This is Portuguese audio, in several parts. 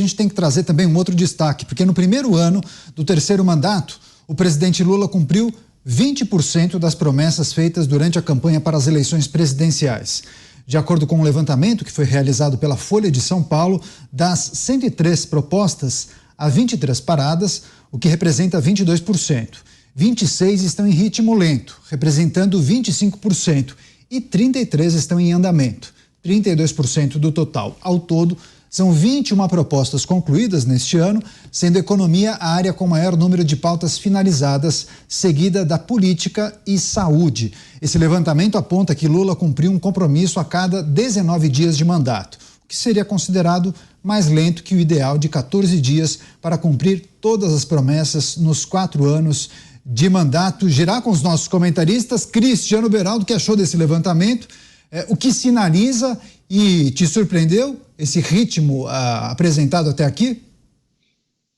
A gente tem que trazer também um outro destaque, porque no primeiro ano do terceiro mandato, o presidente Lula cumpriu 20% das promessas feitas durante a campanha para as eleições presidenciais. De acordo com um levantamento que foi realizado pela Folha de São Paulo, das 103 propostas, há 23 paradas, o que representa 22%. 26 estão em ritmo lento, representando 25%, e 33 estão em andamento, 32% do total. Ao todo, são 21 propostas concluídas neste ano, sendo economia a área com maior número de pautas finalizadas, seguida da política e saúde. Esse levantamento aponta que Lula cumpriu um compromisso a cada 19 dias de mandato, o que seria considerado mais lento que o ideal de 14 dias para cumprir todas as promessas nos 4 anos de mandato. Girar com os nossos comentaristas. Cristiano Beraldo, que achou desse levantamento? O que sinaliza e te surpreendeu esse ritmo apresentado até aqui?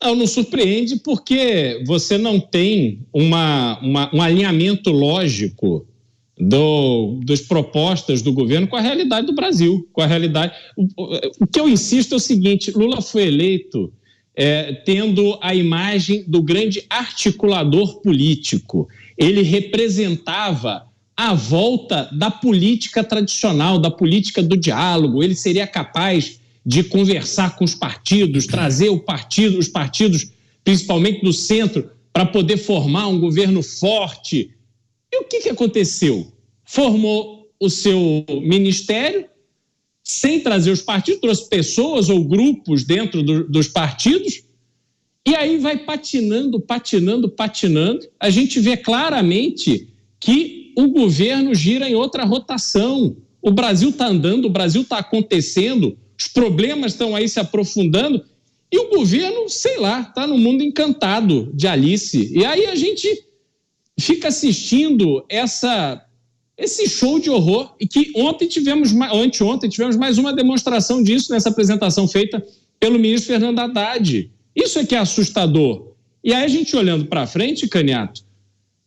Não surpreende porque você não tem um alinhamento lógico das propostas do governo com a realidade do Brasil, com a realidade. O que eu insisto é o seguinte: Lula foi eleito tendo a imagem do grande articulador político. Ele representava a volta da política tradicional, da política do diálogo. Ele seria capaz de conversar com os partidos, trazer os partidos, principalmente do centro, para poder formar um governo forte. E o que aconteceu? Formou o seu ministério sem trazer os partidos, trouxe pessoas ou grupos dentro dos partidos, e aí vai patinando. A gente vê claramente que o governo gira em outra rotação. O Brasil está andando, o Brasil está acontecendo, os problemas estão aí se aprofundando, e o governo, sei lá, está no mundo encantado de Alice. E aí a gente fica assistindo esse show de horror, e que anteontem tivemos mais uma demonstração disso nessa apresentação feita pelo ministro Fernando Haddad. Isso é que é assustador. E aí a gente olhando para frente, Caniato,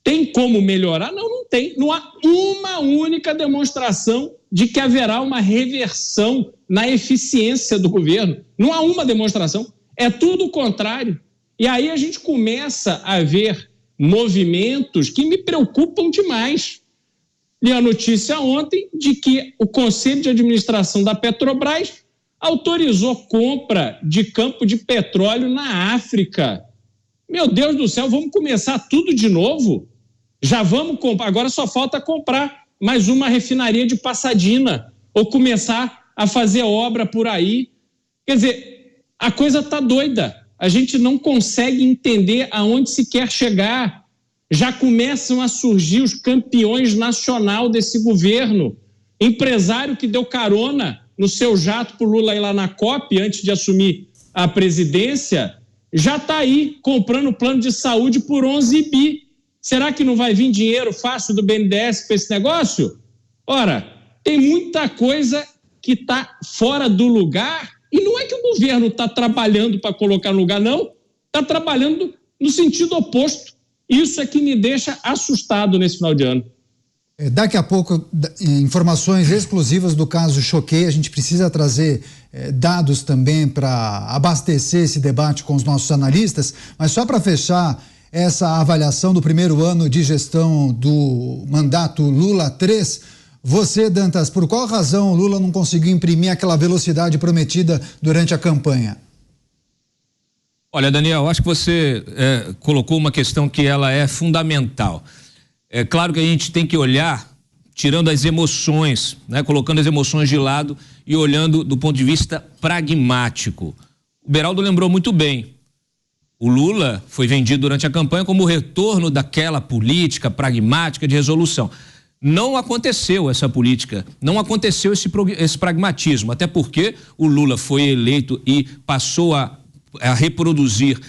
tem como melhorar? Não tem. Não há uma única demonstração de que haverá uma reversão na eficiência do governo. Não há uma demonstração. É tudo o contrário. E aí a gente começa a ver movimentos que me preocupam demais. Li a notícia ontem de que o Conselho de Administração da Petrobras autorizou compra de campo de petróleo na África. Meu Deus do céu, vamos começar tudo de novo? Já vamos comprar, agora só falta comprar mais uma refinaria de Passadina ou começar a fazer obra por aí. Quer dizer, a coisa está doida. A gente não consegue entender aonde se quer chegar. Já começam a surgir os campeões nacional desse governo. Empresário que deu carona no seu jato para o Lula ir lá na COP antes de assumir a presidência, já está aí comprando plano de saúde por 11 bi. Será que não vai vir dinheiro fácil do BNDES para esse negócio? Ora, tem muita coisa que está fora do lugar, e não é que o governo está trabalhando para colocar no lugar, não. Está trabalhando no sentido oposto. Isso é que me deixa assustado nesse final de ano. Daqui a pouco, informações exclusivas do caso Choquei. A gente precisa trazer dados também para abastecer esse debate com os nossos analistas, mas só para fechar essa avaliação do primeiro ano de gestão do mandato Lula 3, você, Dantas, por qual razão o Lula não conseguiu imprimir aquela velocidade prometida durante a campanha? Olha, Daniel, acho que você colocou uma questão que ela é fundamental. É claro que a gente tem que olhar, tirando as emoções, né, colocando as emoções de lado e olhando do ponto de vista pragmático. O Beraldo lembrou muito bem. O Lula foi vendido durante a campanha como o retorno daquela política pragmática de resolução. Não aconteceu essa política, não aconteceu esse pragmatismo, até porque o Lula foi eleito e passou a reproduzir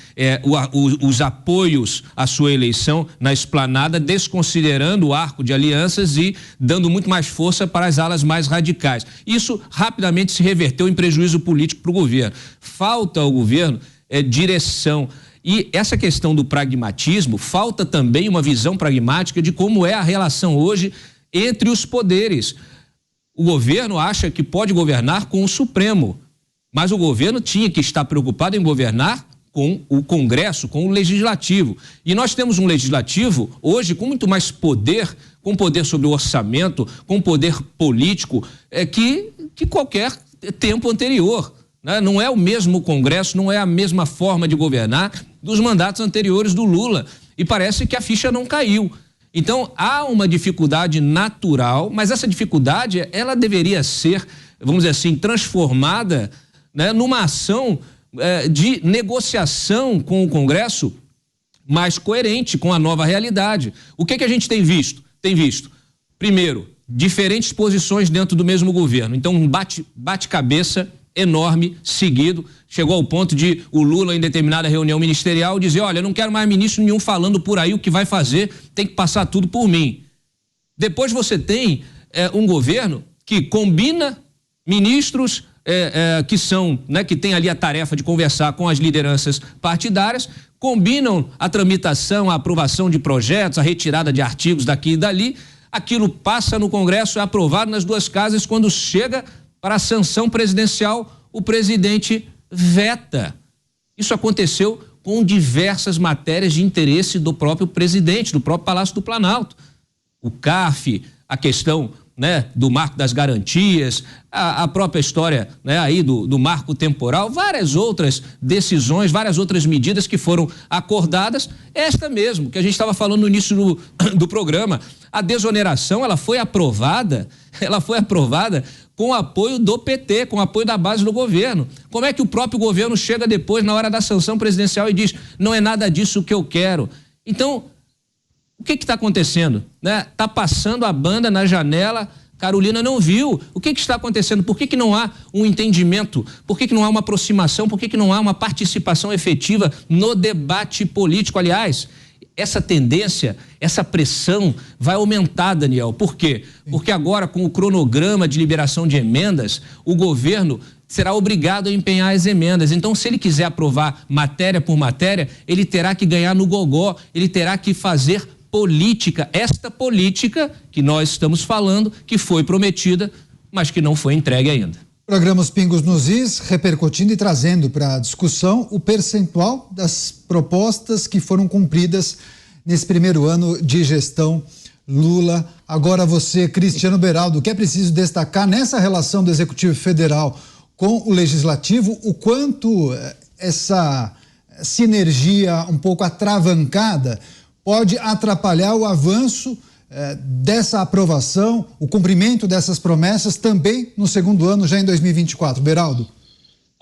os apoios à sua eleição na esplanada, desconsiderando o arco de alianças e dando muito mais força para as alas mais radicais. Isso rapidamente se reverteu em prejuízo político para o governo. Falta ao governo direção. E essa questão do pragmatismo, falta também uma visão pragmática de como é a relação hoje entre os poderes. O governo acha que pode governar com o Supremo, Mas o governo tinha que estar preocupado em governar com o Congresso, com o Legislativo. E nós temos um Legislativo hoje com muito mais poder, com poder sobre o orçamento, com poder político, que qualquer tempo anterior, né? Não é o mesmo Congresso, não é a mesma forma de governar dos mandatos anteriores do Lula. E parece que a ficha não caiu. Então, há uma dificuldade natural, mas essa dificuldade, ela deveria ser, vamos dizer assim, transformada, né, numa ação de negociação com o Congresso mais coerente com a nova realidade. O que a gente tem visto? Primeiro, diferentes posições dentro do mesmo governo. Então, um bate-cabeça enorme, seguido, chegou ao ponto de o Lula, em determinada reunião ministerial, dizer: olha, eu não quero mais ministro nenhum falando por aí o que vai fazer, tem que passar tudo por mim. Depois você tem um governo que combina ministros que são, né, que tem ali a tarefa de conversar com as lideranças partidárias, combinam a tramitação, a aprovação de projetos, a retirada de artigos daqui e dali, aquilo passa no Congresso, é aprovado nas duas casas, quando chega para a sanção presidencial, o presidente veta. Isso aconteceu com diversas matérias de interesse do próprio presidente, do próprio Palácio do Planalto. O CARF, a questão, né, do marco das garantias, a própria história, né, aí do marco temporal, várias outras decisões, várias outras medidas que foram acordadas, esta mesmo, que a gente estava falando no início do programa. A desoneração, ela foi aprovada com o apoio do PT, com o apoio da base do governo. Como é que o próprio governo chega depois, na hora da sanção presidencial, e diz: não é nada disso que eu quero? Então, o que está acontecendo? Né? Está passando a banda na janela, Carolina não viu. O que está acontecendo? Por que não há um entendimento? Por que não há uma aproximação? Por que não há uma participação efetiva no debate político? Aliás, essa tendência, essa pressão vai aumentar, Daniel. Por quê? Porque agora, com o cronograma de liberação de emendas, o governo será obrigado a empenhar as emendas. Então, se ele quiser aprovar matéria por matéria, ele terá que ganhar no gogó, ele terá que fazer política, esta política que nós estamos falando, que foi prometida, mas que não foi entregue ainda. Programa Os Pingos nos Is, repercutindo e trazendo para a discussão o percentual das propostas que foram cumpridas nesse primeiro ano de gestão Lula. Agora você, Cristiano Beraldo, o que é preciso destacar nessa relação do Executivo Federal com o Legislativo, o quanto essa sinergia um pouco atravancada pode atrapalhar o avanço dessa aprovação, o cumprimento dessas promessas também no segundo ano, já em 2024. Beraldo.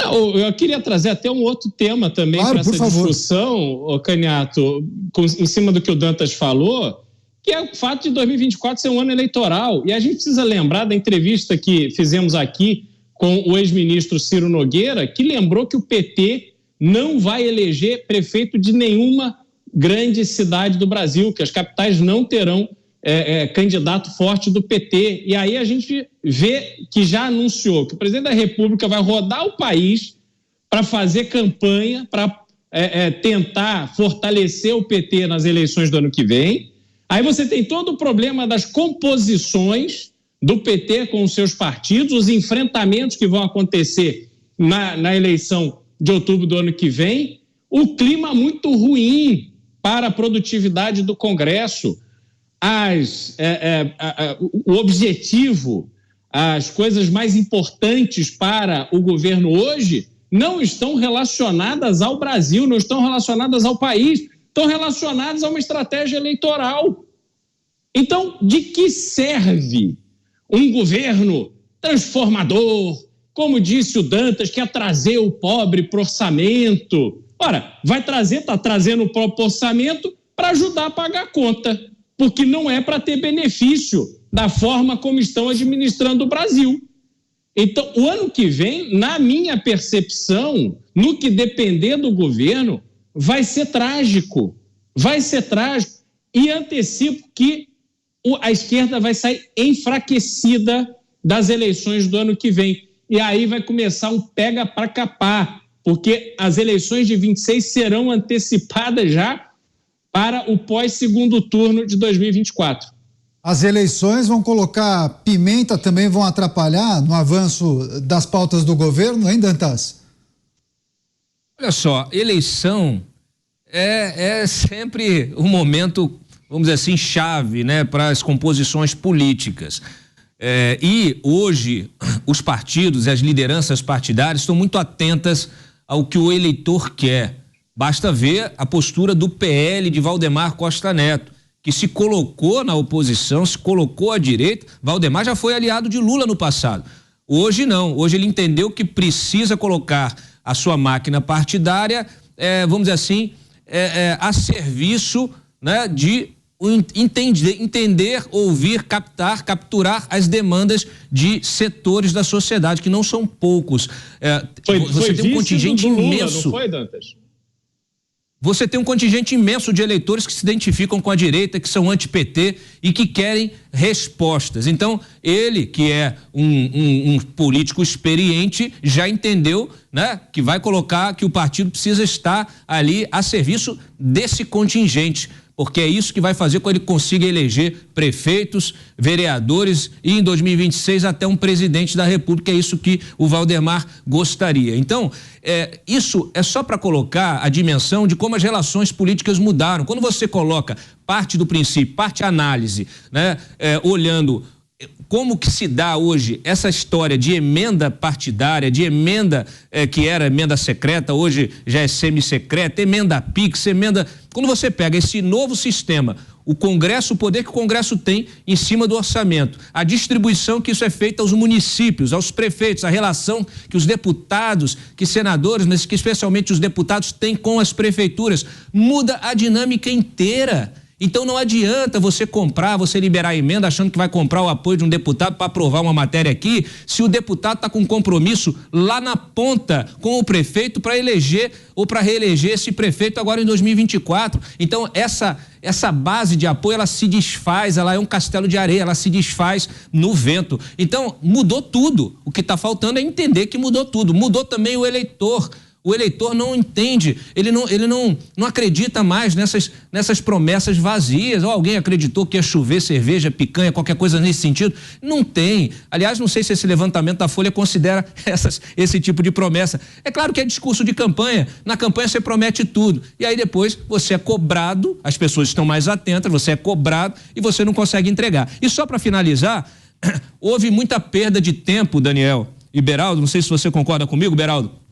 Eu queria trazer até um outro tema também para essa discussão, Caniato, em cima do que o Dantas falou, que é o fato de 2024 ser um ano eleitoral. E a gente precisa lembrar da entrevista que fizemos aqui com o ex-ministro Ciro Nogueira, que lembrou que o PT não vai eleger prefeito de nenhuma grande cidade do Brasil, que as capitais não terão candidato forte do PT. E aí a gente vê que já anunciou que o presidente da República vai rodar o país para fazer campanha, para tentar fortalecer o PT nas eleições do ano que vem. Aí você tem todo o problema das composições do PT com os seus partidos, os enfrentamentos que vão acontecer na eleição de outubro do ano que vem, o clima muito ruim para a produtividade do Congresso, o objetivo, as coisas mais importantes para o governo hoje não estão relacionadas ao Brasil, não estão relacionadas ao país, estão relacionadas a uma estratégia eleitoral. Então, de que serve um governo transformador, como disse o Dantas, que é trazer o pobre para o orçamento? Ora, está trazendo o próprio orçamento para ajudar a pagar a conta, porque não é para ter benefício da forma como estão administrando o Brasil. Então, o ano que vem, na minha percepção, no que depender do governo, vai ser trágico. Vai ser trágico. E antecipo que a esquerda vai sair enfraquecida das eleições do ano que vem. E aí vai começar um pega para capar, porque as eleições de 26 serão antecipadas já para o pós-segundo turno de 2024. As eleições vão colocar pimenta, também vão atrapalhar no avanço das pautas do governo, hein, Dantas? Olha só, eleição é sempre um momento, vamos dizer assim, chave, né, para as composições políticas. E hoje os partidos e as lideranças partidárias estão muito atentas ao que o eleitor quer. Basta ver a postura do PL de Valdemar Costa Neto, que se colocou na oposição, se colocou à direita. Valdemar já foi aliado de Lula no passado. Hoje não, hoje ele entendeu que precisa colocar a sua máquina partidária, vamos dizer assim, a serviço, né, de entender, ouvir, capturar as demandas de setores da sociedade, que não são poucos. Você tem um contingente imenso. Não foi, Dantas? Você tem um contingente imenso de eleitores que se identificam com a direita, que são anti-PT e que querem respostas. Então, ele, que é um político experiente, já entendeu, né, que vai colocar que o partido precisa estar ali a serviço desse contingente, porque é isso que vai fazer com que ele consiga eleger prefeitos, vereadores e em 2026 até um presidente da República. É isso que o Valdemar gostaria. Então, isso é só para colocar a dimensão de como as relações políticas mudaram. Quando você coloca parte do princípio, parte análise, né, olhando como que se dá hoje essa história de emenda partidária, de emenda que era emenda secreta, hoje já é semi-secreta, emenda PIX, emenda... Quando você pega esse novo sistema, o Congresso, o poder que o Congresso tem em cima do orçamento, a distribuição que isso é feita aos municípios, aos prefeitos, a relação que os deputados, que senadores, mas que especialmente os deputados têm com as prefeituras, muda a dinâmica inteira. Então não adianta você liberar a emenda achando que vai comprar o apoio de um deputado para aprovar uma matéria aqui, se o deputado está com um compromisso lá na ponta com o prefeito para eleger ou para reeleger esse prefeito agora em 2024. Então essa base de apoio, ela se desfaz, ela é um castelo de areia, ela se desfaz no vento. Então mudou tudo. O que está faltando é entender que mudou tudo. Mudou também o eleitor. O eleitor não entende, ele não acredita mais nessas promessas vazias. Ou alguém acreditou que ia chover cerveja, picanha, qualquer coisa nesse sentido? Não tem. Aliás, não sei se esse levantamento da Folha considera esse tipo de promessa. É claro que é discurso de campanha. Na campanha você promete tudo. E aí depois você é cobrado, as pessoas estão mais atentas, você é cobrado e você não consegue entregar. E só para finalizar, houve muita perda de tempo, Daniel e Beraldo, não sei se você concorda comigo, Beraldo.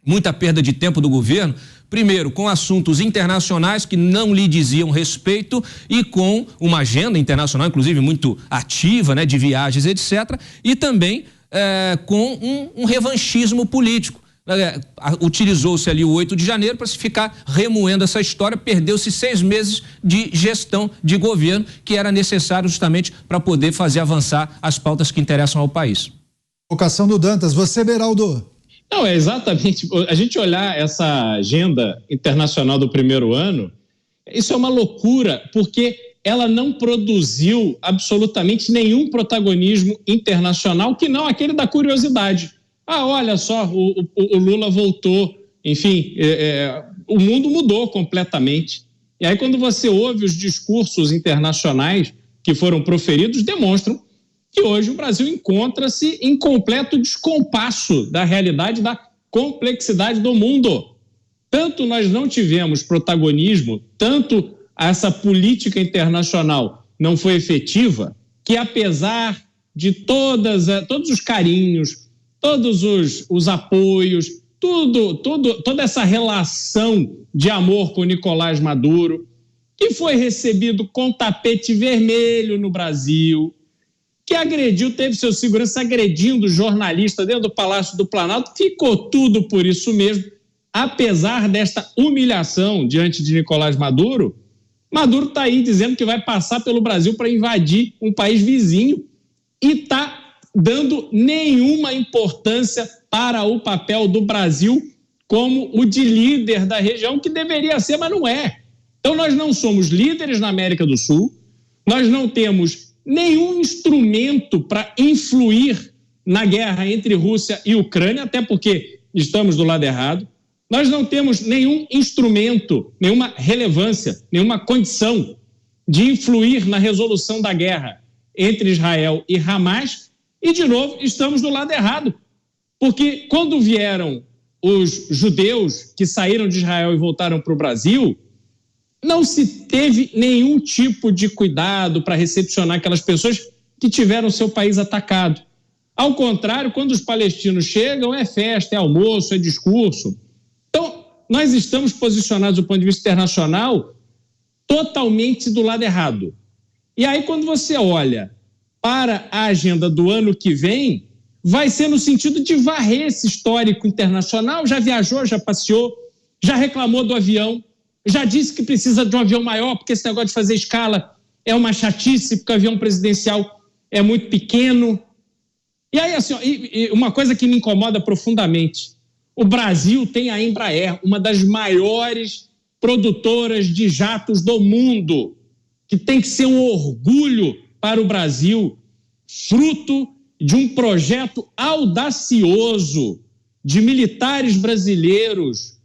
Muita perda de tempo do governo, primeiro com assuntos internacionais que não lhe diziam respeito e com uma agenda internacional, inclusive muito ativa, né, de viagens, etc. E também com um revanchismo político. Utilizou-se ali o 8 de janeiro para se ficar remoendo essa história, perdeu-se 6 meses de gestão de governo que era necessário justamente para poder fazer avançar as pautas que interessam ao país. Colocação do Dantas, você, Beraldo. Não, é exatamente, a gente olhar essa agenda internacional do primeiro ano, isso é uma loucura, porque ela não produziu absolutamente nenhum protagonismo internacional que não aquele da curiosidade. Olha só, o Lula voltou, enfim, o mundo mudou completamente. E aí quando você ouve os discursos internacionais que foram proferidos, demonstram que hoje o Brasil encontra-se em completo descompasso da realidade, da complexidade do mundo. Tanto nós não tivemos protagonismo, tanto essa política internacional não foi efetiva, que apesar de todos os carinhos, todos os apoios, toda essa relação de amor com Nicolás Maduro, que foi recebido com tapete vermelho no Brasil, que teve seu segurança agredindo jornalista dentro do Palácio do Planalto, ficou tudo por isso mesmo. Apesar desta humilhação diante de Nicolás Maduro, Maduro está aí dizendo que vai passar pelo Brasil para invadir um país vizinho e está dando nenhuma importância para o papel do Brasil como o de líder da região, que deveria ser, mas não é. Então nós não somos líderes na América do Sul, nós não temos nenhum instrumento para influir na guerra entre Rússia e Ucrânia, até porque estamos do lado errado. Nós não temos nenhum instrumento, nenhuma relevância, nenhuma condição de influir na resolução da guerra entre Israel e Hamas, e, de novo, estamos do lado errado. Porque quando vieram os judeus que saíram de Israel e voltaram para o Brasil, não se teve nenhum tipo de cuidado para recepcionar aquelas pessoas que tiveram seu país atacado. Ao contrário, quando os palestinos chegam, é festa, é almoço, é discurso. Então, nós estamos posicionados do ponto de vista internacional totalmente do lado errado. E aí, quando você olha para a agenda do ano que vem, vai ser no sentido de varrer esse histórico internacional. Já viajou, já passeou, já reclamou do avião, já disse que precisa de um avião maior, porque esse negócio de fazer escala é uma chatice, porque o avião presidencial é muito pequeno. E aí, assim, uma coisa que me incomoda profundamente, o Brasil tem a Embraer, uma das maiores produtoras de jatos do mundo, que tem que ser um orgulho para o Brasil, fruto de um projeto audacioso de militares brasileiros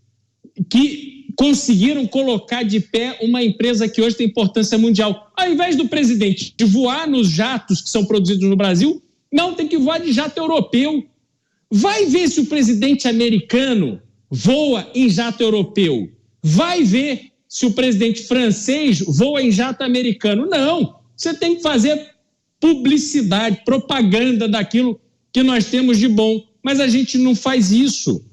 que conseguiram colocar de pé uma empresa que hoje tem importância mundial. Ao invés do presidente de voar nos jatos que são produzidos no Brasil, não, tem que voar de jato europeu. Vai ver se o presidente americano voa em jato europeu. Vai ver se o presidente francês voa em jato americano. Não, você tem que fazer publicidade, propaganda daquilo que nós temos de bom. Mas a gente não faz isso.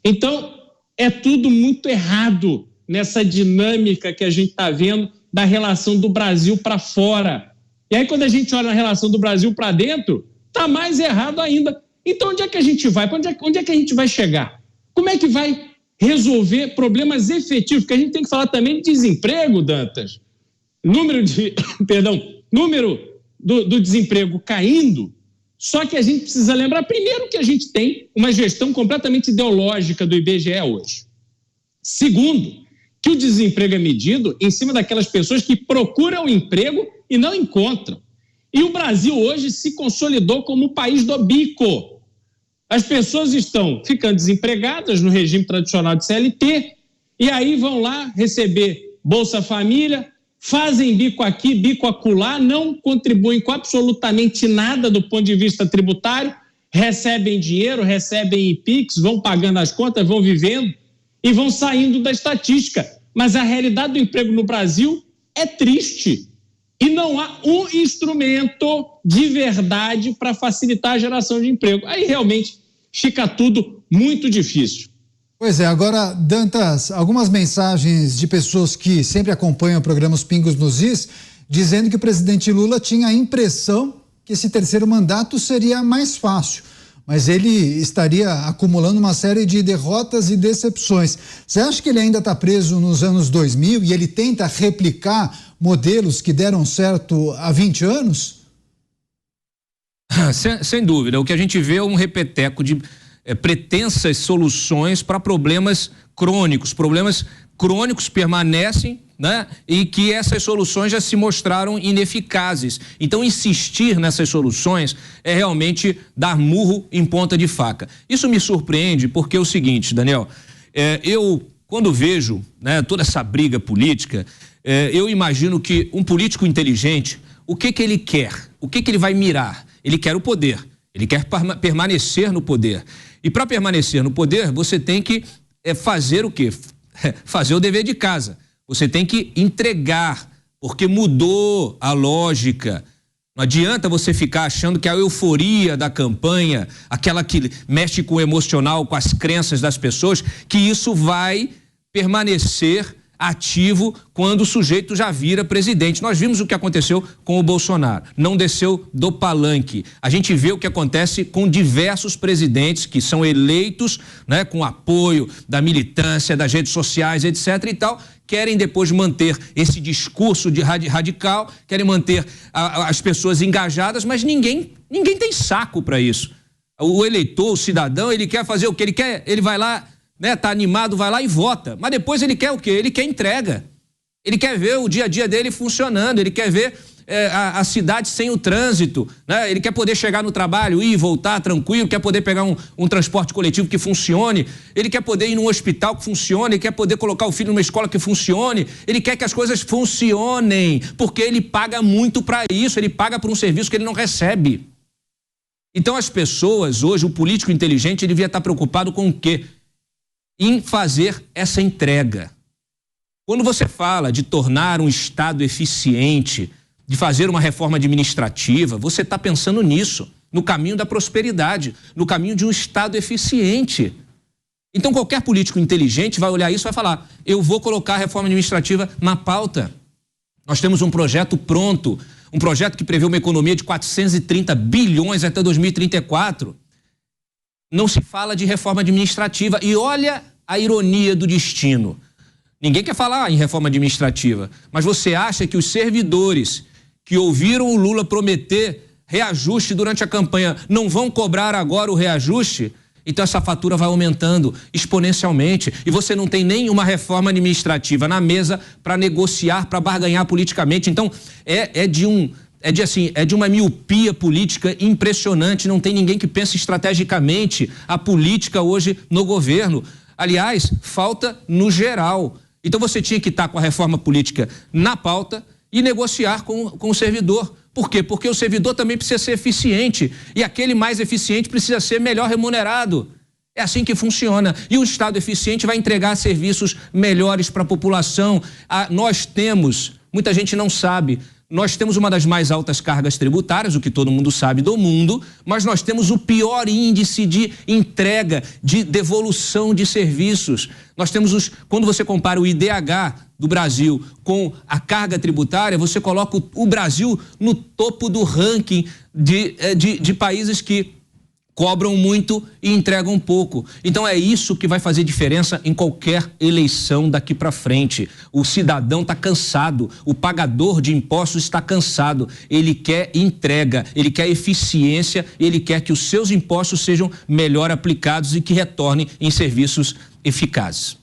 Então, é tudo muito errado nessa dinâmica que a gente está vendo da relação do Brasil para fora. E aí, quando a gente olha na relação do Brasil para dentro, está mais errado ainda. Então, onde é que a gente vai? Onde é que a gente vai chegar? Como é que vai resolver problemas efetivos? Porque a gente tem que falar também de desemprego, Dantas. Número do desemprego caindo. Só que a gente precisa lembrar, primeiro, que a gente tem uma gestão completamente ideológica do IBGE hoje. Segundo, que o desemprego é medido em cima daquelas pessoas que procuram emprego e não encontram. E o Brasil hoje se consolidou como o país do bico. As pessoas estão ficando desempregadas no regime tradicional de CLT e aí vão lá receber Bolsa Família, fazem bico aqui, bico acolá, não contribuem com absolutamente nada do ponto de vista tributário, recebem dinheiro, recebem Pix, vão pagando as contas, vão vivendo e vão saindo da estatística. Mas a realidade do emprego no Brasil é triste. E não há um instrumento de verdade para facilitar a geração de emprego. Aí realmente fica tudo muito difícil. Pois é, agora, Dantas, algumas mensagens de pessoas que sempre acompanham o programa Os Pingos nos Is, dizendo que o presidente Lula tinha a impressão que esse terceiro mandato seria mais fácil, mas ele estaria acumulando uma série de derrotas e decepções. Você acha que ele ainda está preso nos anos 2000 e ele tenta replicar modelos que deram certo há 20 anos? Sem dúvida. O que a gente vê é um repeteco de pretensas soluções para problemas crônicos. Problemas crônicos permanecem, né? E que essas soluções já se mostraram ineficazes. Então, insistir nessas soluções é realmente dar murro em ponta de faca. Isso me surpreende porque é o seguinte, Daniel, eu, quando vejo, né, toda essa briga política, eu imagino que um político inteligente, o que ele quer? O que ele vai mirar? Ele quer o poder, ele quer permanecer no poder. E para permanecer no poder, você tem que fazer o quê? Fazer o dever de casa. Você tem que entregar, porque mudou a lógica. Não adianta você ficar achando que a euforia da campanha, aquela que mexe com o emocional, com as crenças das pessoas, que isso vai permanecer ativo quando o sujeito já vira presidente. Nós vimos o que aconteceu com o Bolsonaro, não desceu do palanque. A gente vê o que acontece com diversos presidentes que são eleitos, né, com apoio da militância, das redes sociais, etc. e tal, querem depois manter esse discurso de radical, querem manter as pessoas engajadas, mas ninguém tem saco para isso. O eleitor, o cidadão, ele quer fazer o que ele quer, ele vai lá, né, tá animado, vai lá e vota. Mas depois ele quer o quê? Ele quer entrega. Ele quer ver o dia a dia dele funcionando, ele quer ver a cidade sem o trânsito, né? Ele quer poder chegar no trabalho, ir e voltar tranquilo, quer poder pegar um transporte coletivo que funcione, ele quer poder ir num hospital que funcione, ele quer poder colocar o filho numa escola que funcione, ele quer que as coisas funcionem, porque ele paga muito para isso, ele paga por um serviço que ele não recebe. Então as pessoas hoje, o político inteligente, ele devia estar preocupado com o quê? Em fazer essa entrega. Quando você fala de tornar um Estado eficiente, de fazer uma reforma administrativa, você está pensando nisso, no caminho da prosperidade, no caminho de um Estado eficiente. Então qualquer político inteligente vai olhar isso e vai falar, eu vou colocar a reforma administrativa na pauta. Nós temos um projeto pronto, um projeto que prevê uma economia de 430 bilhões até 2034. Não se fala de reforma administrativa e olha a ironia do destino. Ninguém quer falar em reforma administrativa, mas você acha que os servidores que ouviram o Lula prometer reajuste durante a campanha não vão cobrar agora o reajuste? Então essa fatura vai aumentando exponencialmente e você não tem nenhuma reforma administrativa na mesa para negociar, para barganhar politicamente. Então é de uma miopia política impressionante, não tem ninguém que pense estrategicamente a política hoje no governo. Aliás, falta no geral. Então você tinha que estar com a reforma política na pauta e negociar com o servidor. Por quê? Porque o servidor também precisa ser eficiente e aquele mais eficiente precisa ser melhor remunerado. É assim que funciona. E o Estado eficiente vai entregar serviços melhores para a população. Nós temos, muita gente não sabe, nós temos uma das mais altas cargas tributárias, o que todo mundo sabe do mundo, mas nós temos o pior índice de entrega, de devolução de serviços. Nós temos quando você compara o IDH do Brasil com a carga tributária, você coloca o Brasil no topo do ranking de países que cobram muito e entregam pouco. Então é isso que vai fazer diferença em qualquer eleição daqui para frente. O cidadão está cansado, o pagador de impostos está cansado. Ele quer entrega, ele quer eficiência, ele quer que os seus impostos sejam melhor aplicados e que retornem em serviços eficazes.